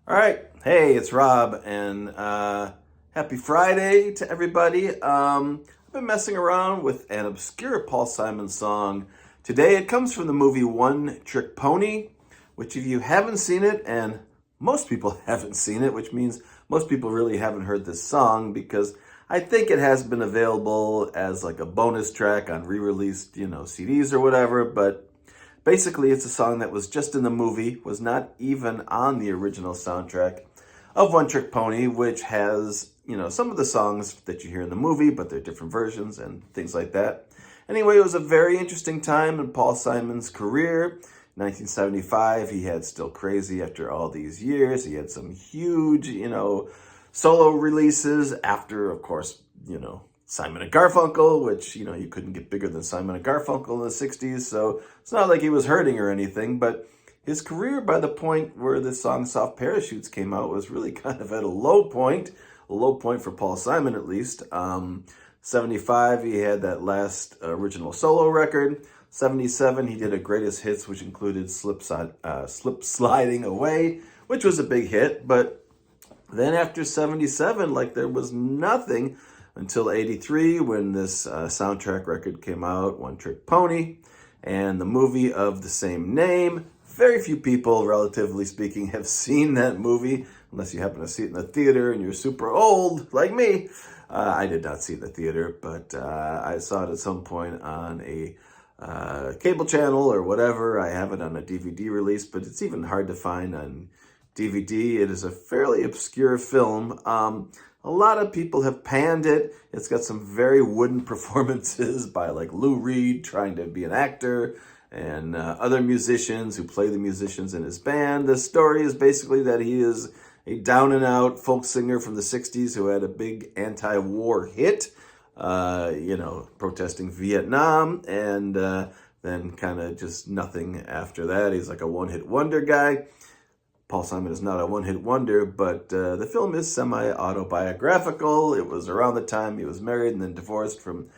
All right. Hey, it's Rob, and happy Friday to everybody. I've been messing around with an obscure Paul Simon song. Today it comes from the movie One Trick Pony, which if you haven't seen it, and most people haven't seen it, which means most people really haven't heard this song because I think it has been available as like a bonus track on re-released, CDs or whatever, but basically, it's a song that was just in the movie, was not even on the original soundtrack of One Trick Pony, which has, some of the songs that you hear in the movie, but they're different versions and things like that. Anyway, it was a very interesting time in Paul Simon's career. 1975, he had Still Crazy after all these years. He had some huge, solo releases after, of course, Simon and Garfunkel, which, you couldn't get bigger than Simon and Garfunkel in the 60s, so it's not like he was hurting or anything, but his career by the point where the song Soft Parachutes came out was really kind of at a low point for Paul Simon at least. 75, he had that last original solo record. 77, he did a greatest hits, which included Slip Sliding Away, which was a big hit, but then after 77, like there was nothing until 83 when this soundtrack record came out, One Trick Pony, and the movie of the same name. Very few people, relatively speaking, have seen that movie, unless you happen to see it in the theater and you're super old, like me. I did not see it in the theater, but I saw it at some point on a cable channel or whatever. I have it on a DVD release, but it's even hard to find on DVD. It is a fairly obscure film. A lot of people have panned it. It's got some very wooden performances by like Lou Reed trying to be an actor and other musicians who play the musicians in his band. The story is basically that he is a down and out folk singer from the 60s who had a big anti-war hit, protesting Vietnam, and then kind of just nothing after that. He's like a one-hit wonder guy. Paul Simon is not a one-hit wonder, but the film is semi-autobiographical. It was around the time he was married and then divorced from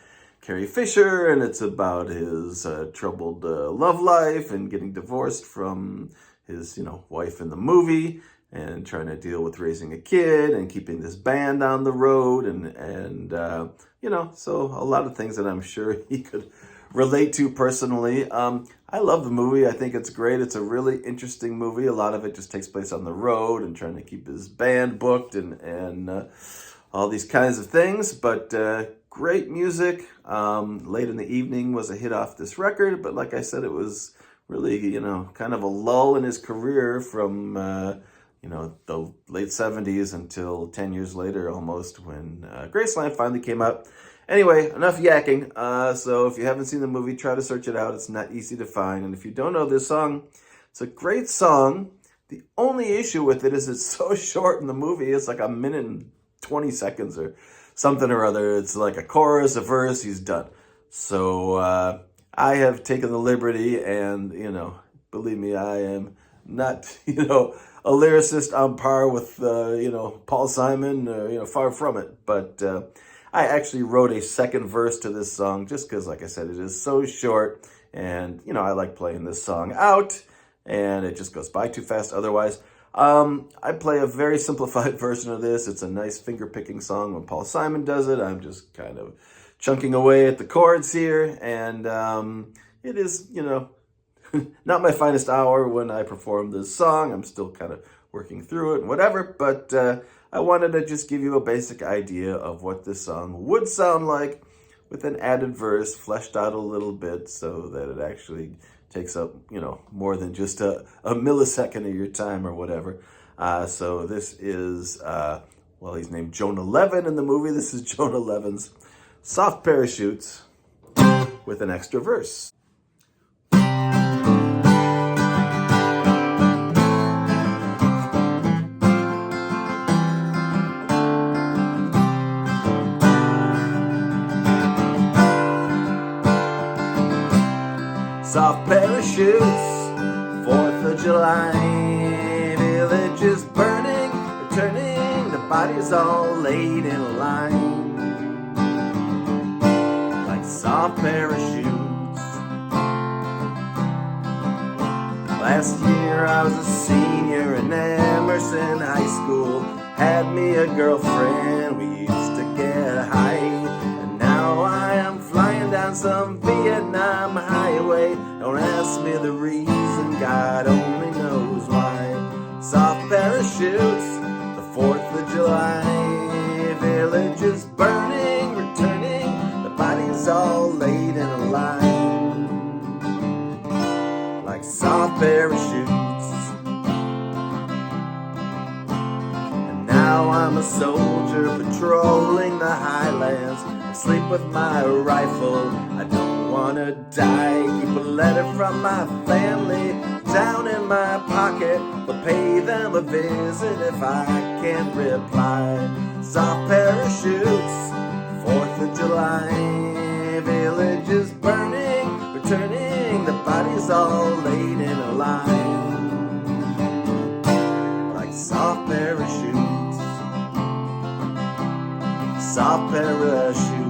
Carrie Fisher, and it's about his troubled love life and getting divorced from his, wife in the movie and trying to deal with raising a kid and keeping this band on the road and so a lot of things that I'm sure he could relate to personally. I love the movie. I think it's great. It's a really interesting movie. A lot of it just takes place on the road and trying to keep his band booked and all these kinds of things. But great music. Late in the Evening was a hit off this record. But like I said, it was really, kind of a lull in his career from, the late 70s until 10 years later almost when Graceland finally came out. Anyway, enough yakking. So if you haven't seen the movie, try to search it out. It's not easy to find. And if you don't know this song, it's a great song. The only issue with it is it's so short in the movie. It's like a minute and 20 seconds or something or other. It's like a chorus, a verse, he's done. So I have taken the liberty and, believe me, I am not, a lyricist on par with, Paul Simon, far from it. But I actually wrote a second verse to this song just because, like I said, it is so short. And, I like playing this song out. And it just goes by too fast otherwise. I play a very simplified version of this. It's a nice finger-picking song. When Paul Simon does it, I'm just kind of chunking away at the chords here. And it is, not my finest hour when I perform this song. I'm still kind of working through it and whatever. But I wanted to just give you a basic idea of what this song would sound like with an added verse, fleshed out a little bit so that it actually takes up, more than just a millisecond of your time or whatever. So this is, he's named Jonah Levin in the movie. This is Jonah Levin's Soft Parachutes with an extra verse. Soft parachutes, 4th of July, villages burning, returning, the bodies all laid in line, like soft parachutes. Last year I was a senior in Emerson Had me a girlfriend, we used to get high, and now I am flying down some Vietnam highway. Don't ask me the reason, God only knows why. Soft parachutes, the 4th of July, villages burning, returning, the bodies all laid in a line, like soft parachutes. Now I'm a soldier patrolling the highlands. I sleep with my rifle, I don't wanna die. Keep a letter from my family down in my pocket, but pay them a visit if I can't reply. Soft parachutes, 4th of July, villages burning, returning, the bodies all laid in a line, like soft parachutes. Soft parachute.